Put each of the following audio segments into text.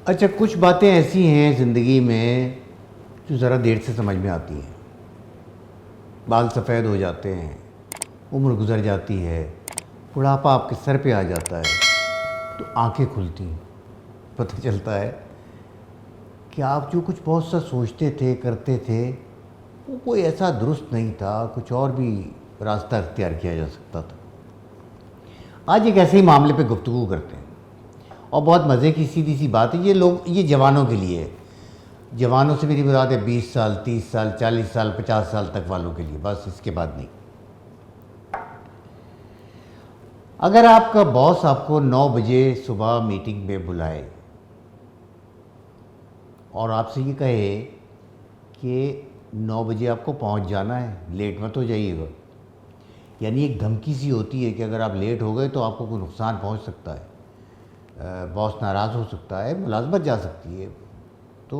अच्छा, कुछ बातें ऐसी हैं ज़िंदगी में जो ज़रा देर से समझ में आती हैं। बाल सफ़ेद हो जाते हैं, उम्र गुज़र जाती है, बुढ़ापा आपके सर पे आ जाता है, तो आंखें खुलती हैं। पता चलता है कि आप जो कुछ बहुत सा सोचते थे, करते थे, वो कोई ऐसा दुरुस्त नहीं था, कुछ और भी रास्ता अख्तियार किया जा सकता था। आज एक ऐसे ही मामले पे गुफ्तगू करते हैं और बहुत मज़े की सीधी सी बात है। ये जवानों के लिए है। जवानों से मेरी मुराद है 20 साल, 30 साल, 40 साल, 50 साल तक वालों के लिए, बस इसके बाद नहीं। अगर आपका बॉस आपको 9 बजे सुबह मीटिंग में बुलाए और आपसे ये कहे कि 9 बजे आपको पहुंच जाना है, लेट मत हो जाइएगा, यानी एक धमकी सी होती है कि अगर आप लेट हो गए तो आपको कोई नुकसान पहुंच सकता है, बॉस नाराज़ हो सकता है, मुलाजमत जा सकती है। तो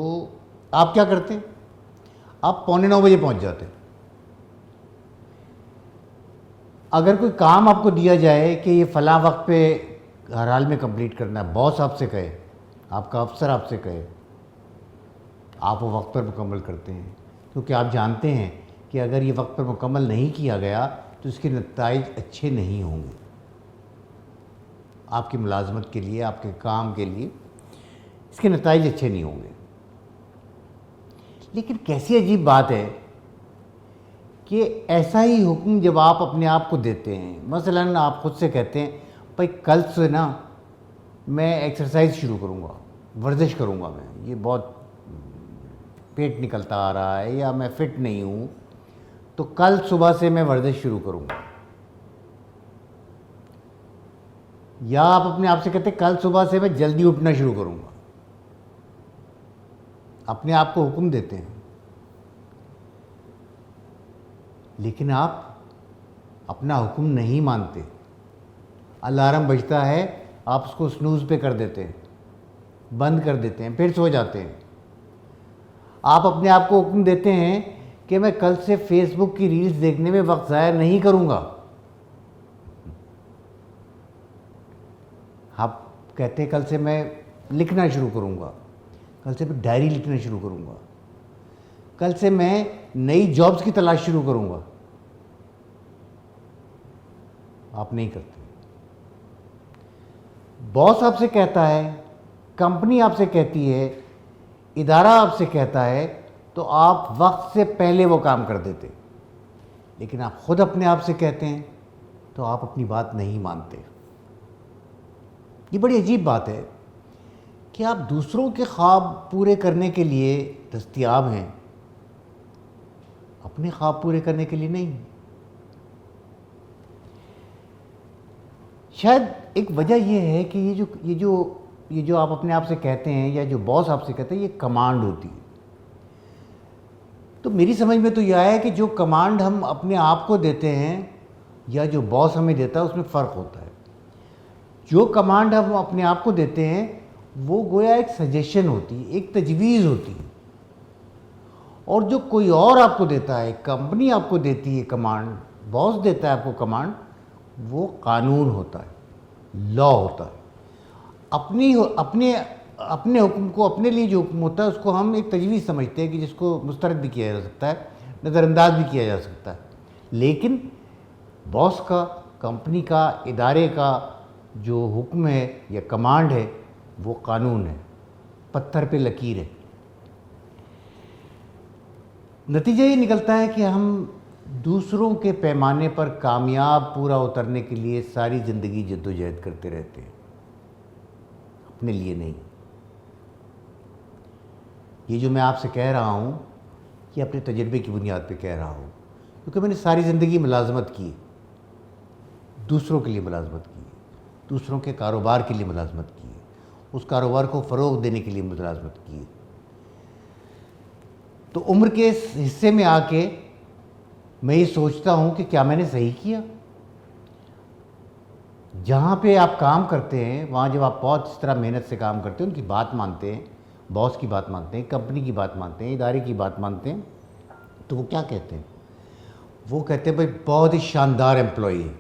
आप क्या करते हैं? आप 8:45 पहुंच जाते हैं। अगर कोई काम आपको दिया जाए कि ये फ़लाँ वक्त पे हर हाल में कंप्लीट करना है, बॉस आपसे कहे, आपका अफसर आपसे कहे, आप वो वक्त पर मुकम्मल करते हैं, क्योंकि आप जानते हैं कि अगर ये वक्त पर मुकम्मल नहीं किया गया तो इसके नतीजे अच्छे नहीं होंगे आपकी मुलाजमत के लिए, आपके काम के लिए इसके नतीजे अच्छे नहीं होंगे। लेकिन कैसी अजीब बात है कि ऐसा ही हुक्म जब आप अपने आप को देते हैं, मसलन आप ख़ुद से कहते हैं भाई कल से ना मैं एक्सरसाइज शुरू करूँगा, वर्जिश करूँगा, मैं ये बहुत पेट निकलता आ रहा है या मैं फ़िट नहीं हूँ, तो कल सुबह से मैं वर्जिश शुरू करूँगा। या आप अपने आप से कहते हैं कल सुबह से मैं जल्दी उठना शुरू करूँगा। अपने आप को हुक्म देते हैं, लेकिन आप अपना हुक्म नहीं मानते। अलार्म बजता है, आप उसको स्नूज़ पे कर देते हैं, बंद कर देते हैं, फिर सो जाते हैं। आप अपने आप को हुक्म देते हैं कि मैं कल से फेसबुक की रील्स देखने में वक्त ज़ाया नहीं करूँगा। आप कहते हैं कल से मैं लिखना शुरू करूँगा, कल से मैं डायरी लिखना शुरू करूँगा, कल से मैं नई जॉब्स की तलाश शुरू करूँगा। आप नहीं करते। बॉस आपसे कहता है, कंपनी आपसे कहती है, इदारा आपसे कहता है, तो आप वक्त से पहले वो काम कर देते। लेकिन आप खुद अपने आप से कहते हैं तो आप अपनी बात नहीं मानते। ये बड़ी अजीब बात है कि आप दूसरों के ख्वाब पूरे करने के लिए दस्तयाब हैं, अपने ख्वाब पूरे करने के लिए नहीं। शायद एक वजह यह है कि ये जो आप अपने आप से कहते हैं या जो बॉस आपसे कहते हैं, ये कमांड होती है। तो मेरी समझ में तो यह है कि जो कमांड हम अपने आप को देते हैं या जो बॉस हमें देता है, उसमें फ़र्क होता है। जो कमांड हम अपने आप को देते हैं वो गोया एक सजेशन होती है, एक तजवीज़ होती है, और जो कोई और आपको देता है, कंपनी आपको देती है कमांड, बॉस देता है आपको कमांड, वो कानून होता है, लॉ होता है। अपने हुक्म को, अपने लिए जो हुक्म होता है उसको हम एक तजवीज़ समझते हैं कि जिसको मुस्तरद भी किया जा सकता है, नज़रअंदाज भी किया जा सकता है। लेकिन बॉस का, कंपनी का, इदारे का जो हुक्म है या कमांड है, वो कानून है, पत्थर पे लकीर है। नतीजा ये निकलता है कि हम दूसरों के पैमाने पर कामयाब पूरा उतरने के लिए सारी ज़िंदगी जद्दोजहद करते रहते हैं, अपने लिए नहीं। ये जो मैं आपसे कह रहा हूँ, ये अपने तजर्बे की बुनियाद पे कह रहा हूँ, क्योंकि मैंने सारी ज़िंदगी मुलाजमत की, दूसरों के लिए मुलाजमत की, दूसरों के कारोबार के लिए मुलाजमत की, उस कारोबार को फ़रोग़ देने के लिए मुलाजमत की। तो उम्र के इस हिस्से में आके मैं ये सोचता हूँ कि क्या मैंने सही किया। जहाँ पे आप काम करते हैं, वहाँ जब आप बहुत इस तरह मेहनत से काम करते हैं, उनकी बात मानते हैं, बॉस की बात मानते हैं, कंपनी की बात मानते हैं, इदारे की बात मानते हैं, तो वो क्या कहते हैं? वो कहते हैं भाई बहुत ही शानदार एम्प्लॉई है,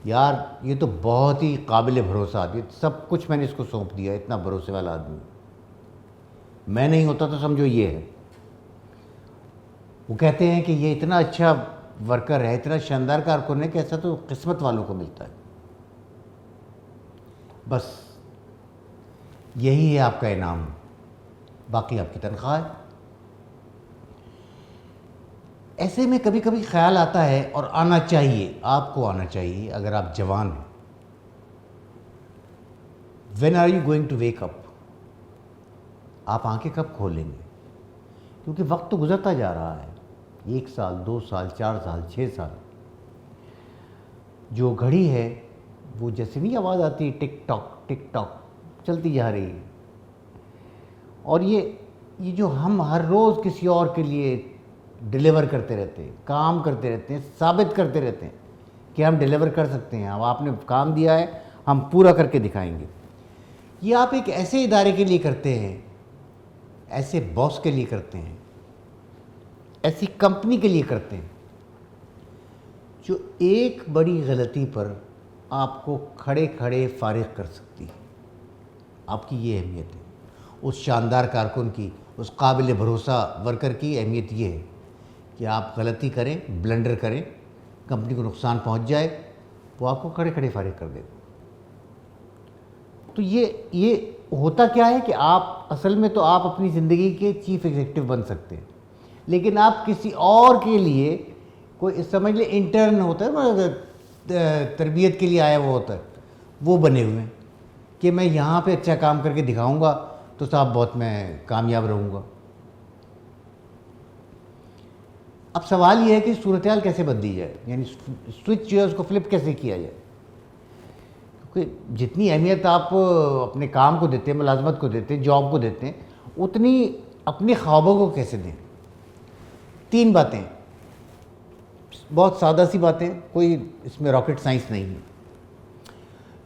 यार ये तो बहुत ही काबिल भरोसा आदमी, सब कुछ मैंने इसको सौंप दिया, इतना भरोसे वाला आदमी, मैं नहीं होता तो समझो ये है। वो कहते हैं कि ये इतना अच्छा वर्कर है, इतना शानदार कारकुन है कि ऐसा तो किस्मत वालों को मिलता है। बस यही है आपका इनाम, बाकी आपकी तनख्वाह है। ऐसे में कभी कभी ख्याल आता है, और आना चाहिए, आपको आना चाहिए अगर आप जवान हैं, when are you going to wake up? आप आंखें कब खोलेंगे? क्योंकि वक्त तो गुजरता जा रहा है, 1 साल, 2 साल, 4 साल, 6 साल। जो घड़ी है वो जैसे नहीं आवाज़ आती, टिक टॉक चलती जा रही है। और ये जो हम हर रोज़ किसी और के लिए डिलीवर करते रहते हैं, काम करते रहते हैं, साबित करते रहते हैं कि हम डिलीवर कर सकते हैं, अब आपने काम दिया है हम पूरा करके दिखाएंगे। ये आप एक ऐसे इदारे के लिए करते हैं, ऐसे बॉस के लिए करते हैं, ऐसी कंपनी के लिए करते हैं जो एक बड़ी गलती पर आपको खड़े खड़े फारिग कर सकती है। आपकी ये अहमियत है। उस शानदार कारकुन की, उस काबिल भरोसा वर्कर की अहमियत ये है कि आप गलती करें, ब्लंडर करें, कंपनी को नुकसान पहुंच जाए, वो आपको खड़े खड़े फारिग कर देगा। तो ये होता क्या है कि आप असल में तो आप अपनी ज़िंदगी के चीफ एग्जीक्यूटिव बन सकते हैं, लेकिन आप किसी और के लिए, कोई समझ ले इंटर्न होता है, तरबियत के लिए आया वो होता है, वो बने हुए हैं कि मैं यहाँ पे अच्छा काम करके दिखाऊंगा तो साहब बहुत मैं कामयाब रहूँगा। अब सवाल ये है कि सूरत हाल कैसे बदली जाए, यानी स्विच जो है उसको फ्लिप कैसे किया जाए। क्योंकि जितनी अहमियत आप अपने काम को देते हैं, मुलाजमत को देते हैं, जॉब को देते हैं, उतनी अपने ख्वाबों को कैसे दें। 3 बातें, बहुत सादा सी बातें, कोई इसमें रॉकेट साइंस नहीं है।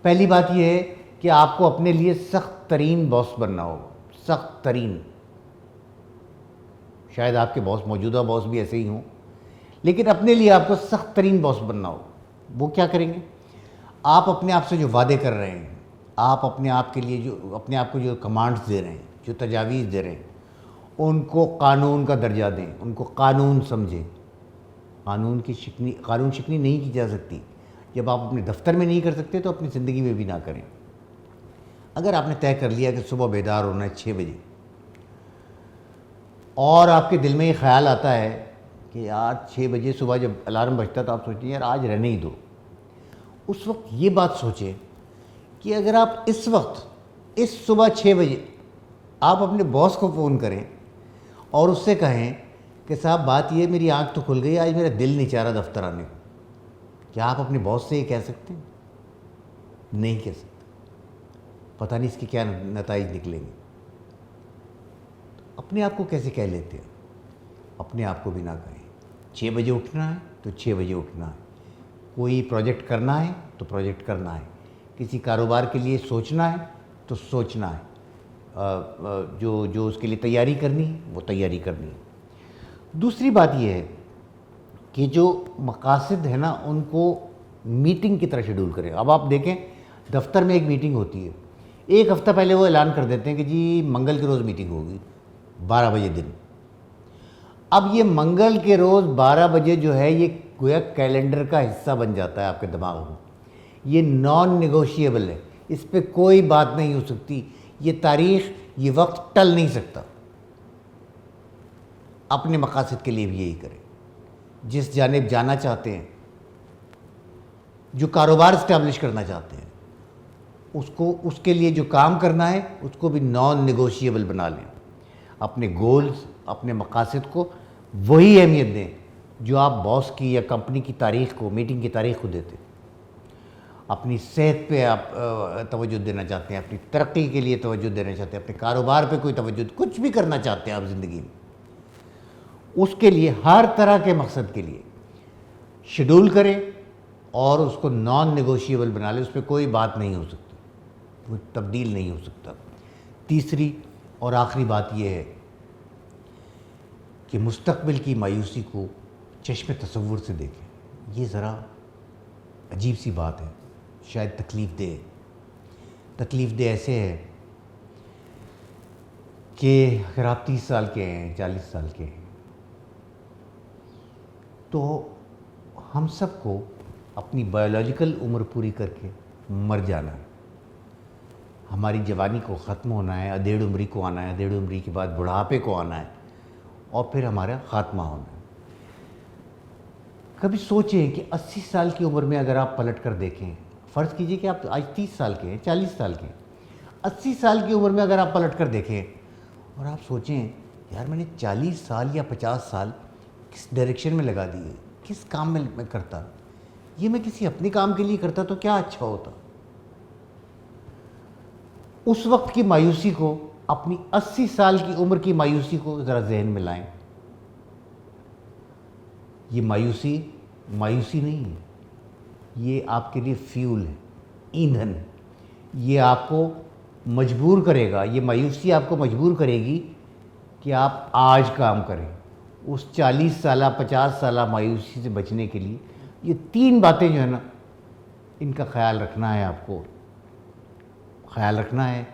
पहली बात यह है कि आपको अपने लिए सख्त तरीन बॉस बनना होगा, सख्त तरीन। शायद आपके बॉस, मौजूदा बॉस भी ऐसे ही हों, लेकिन अपने लिए आपको सख्त तरीन बॉस बनना होगा। वो क्या करेंगे? आप अपने आप से जो वादे कर रहे हैं, आप अपने आप के लिए जो अपने आप को जो कमांड्स दे रहे हैं, जो तजावीज़ दे रहे हैं, उनको कानून का दर्जा दें, उनको कानून समझें। कानून शिकनी नहीं की जा सकती। जब आप अपने दफ्तर में नहीं कर सकते तो अपनी ज़िंदगी में भी ना करें। अगर आपने तय कर लिया कि सुबह बेदार होना है 6 बजे, और आपके दिल में ये ख्याल आता है कि यार 6 बजे सुबह जब अलार्म बजता तो आप सोचते हैं यार आज रहने ही दो, उस वक्त ये बात सोचें कि अगर आप इस वक्त, इस सुबह 6 बजे आप अपने बॉस को फ़ोन करें और उससे कहें कि साहब बात ये, मेरी आंख तो खुल गई, आज मेरा दिल नहीं चाह रहा दफ्तर आने को, क्या आप अपने बॉस से ये कह सकते हैं? नहीं कह सकते। पता नहीं इसके क्या नताइज निकलेंगे। अपने आप को कैसे कह लेते हैं? अपने आप को भी ना कहें। 6 बजे उठना है तो 6 बजे उठना है। कोई प्रोजेक्ट करना है तो प्रोजेक्ट करना है। किसी कारोबार के लिए सोचना है तो सोचना है। जो उसके लिए तैयारी करनी है वो तैयारी करनी है। दूसरी बात यह है कि जो मकासद है ना, उनको मीटिंग की तरह शेड्यूल करें। अब आप देखें, दफ्तर में एक मीटिंग होती है, 1 हफ्ता पहले वो ऐलान कर देते हैं कि जी मंगल के रोज़ मीटिंग होगी 12 बजे दिन। अब ये मंगल के रोज़ 12 बजे जो है, ये गोया कैलेंडर का हिस्सा बन जाता है आपके दिमाग में। ये नॉन नेगोशिएबल है, इस पर कोई बात नहीं हो सकती। ये तारीख, ये वक्त टल नहीं सकता। अपने मकासद के लिए भी यही करें। जिस जानिब जाना चाहते हैं, जो कारोबार इस्टेब्लिश करना चाहते हैं, उसको, उसके लिए जो काम करना है उसको भी नॉन नेगोशिएबल बना लें। अपने गोल्स, अपने मकासद को वही अहमियत दें जो आप बॉस की या कंपनी की तारीख को, मीटिंग की तारीख को देते। अपनी सेहत पे आप तवज्जो देना चाहते हैं, अपनी तरक्की के लिए तवज्जो देना चाहते हैं, अपने कारोबार पे कोई तवज्जो, कुछ भी करना चाहते हैं आप ज़िंदगी में, उसके लिए, हर तरह के मकसद के लिए शेड्यूल करें और उसको नॉन नेगोशिएबल बना लें। उस पर कोई बात नहीं हो सकती, वो तब्दील नहीं हो सकता। तीसरी और आखिरी बात यह है कि मुस्तकबिल की मायूसी को चश्मे तसव्वुर से देखें। ये ज़रा अजीब सी बात है, शायद तकलीफ़ दे ऐसे है कि अगर आप 30 साल के हैं, 40 साल के हैं, तो हम सबको अपनी बायोलॉजिकल उम्र पूरी करके मर जाना है। हमारी जवानी को ख़त्म होना है, अधेड़ उम्री को आना है, अधेड़ उम्री के बाद बुढ़ापे को आना है और फिर हमारा ख़ात्मा होना है। कभी सोचें कि 80 साल की उम्र में अगर आप पलट कर देखें, फ़र्ज़ कीजिए कि आप आज 30 साल के हैं, 40 साल के हैं, 80 साल की उम्र में अगर आप पलट कर देखें और आप सोचें यार मैंने 40 साल या 50 साल किस डायरेक्शन में लगा दिए, किस काम में मैं करता, ये मैं किसी अपने काम के लिए करता तो क्या अच्छा होता। उस वक्त की मायूसी को, अपनी 80 साल की उम्र की मायूसी को ज़रा जहन में लाएं। ये मायूसी नहीं है, ये आपके लिए फ्यूल है, ईंधन। ये आपको मजबूर करेगा, ये मायूसी आपको मजबूर करेगी कि आप आज काम करें। उस 40 साल 50 साल मायूसी से बचने के लिए ये 3 बातें जो है ना, इनका ख्याल रखना है, आपको ख्याल रखना है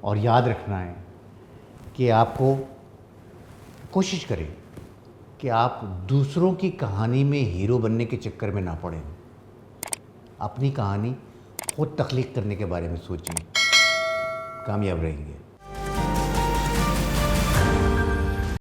और याद रखना है कि आपको कोशिश करें कि आप दूसरों की कहानी में हीरो बनने के चक्कर में ना पड़ें। अपनी कहानी खुद तख्लीक करने के बारे में सोचें, कामयाब रहेंगे।